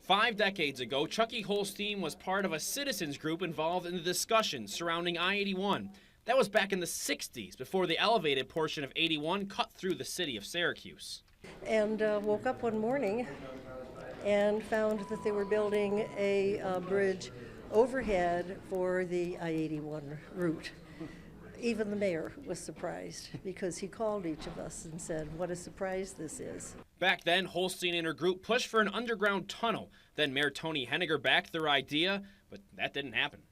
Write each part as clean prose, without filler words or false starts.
5 decades ago, Chucky Holstein was part of a citizens group involved in the discussion surrounding I-81. That was back in the 60s, before the elevated portion of 81 cut through the city of Syracuse. And woke up one morning and found that they were building a bridge overhead for the I-81 route. Even the mayor was surprised because he called each of us and said, "What a surprise this is." Back then, Holstein and her group pushed for an underground tunnel. Then Mayor Tony Henniger backed their idea, but that didn't happen.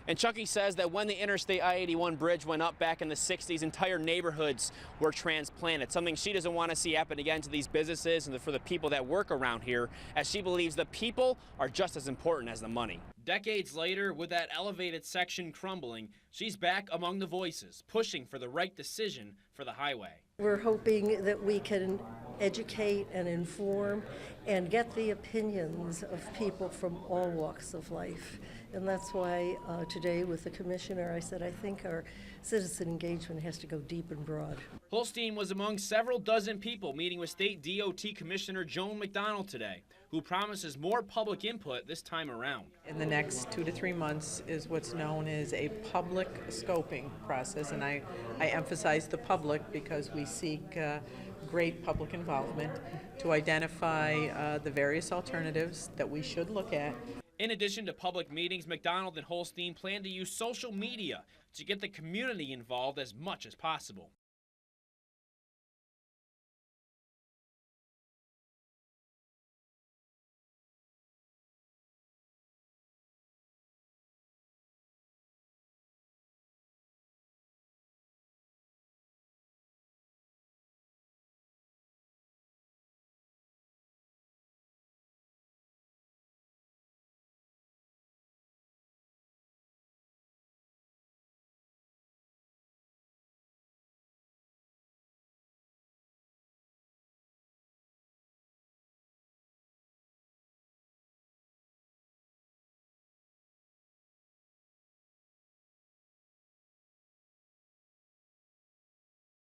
And Chucky says that when the Interstate I-81 bridge went up back in the 60s, entire neighborhoods were transplanted, something she doesn't want to see happen again to these businesses and for the people that work around here, as she believes the people are just as important as the money. Decades later, with that elevated section crumbling, she's back among the voices, pushing for the right decision for the highway. We're hoping that we can educate and inform and get the opinions of people from all walks of life. And that's why today with the commissioner, I said I think our citizen engagement has to go deep and broad. Holstein was among several dozen people meeting with State DOT Commissioner Joan McDonald today, who promises more public input this time around. In the next 2 to 3 months is what's known as a public scoping process, and I emphasize the public because we seek great public involvement to identify the various alternatives that we should look at. In addition to public meetings, McDonald and Holstein plan to use social media to get the community involved as much as possible.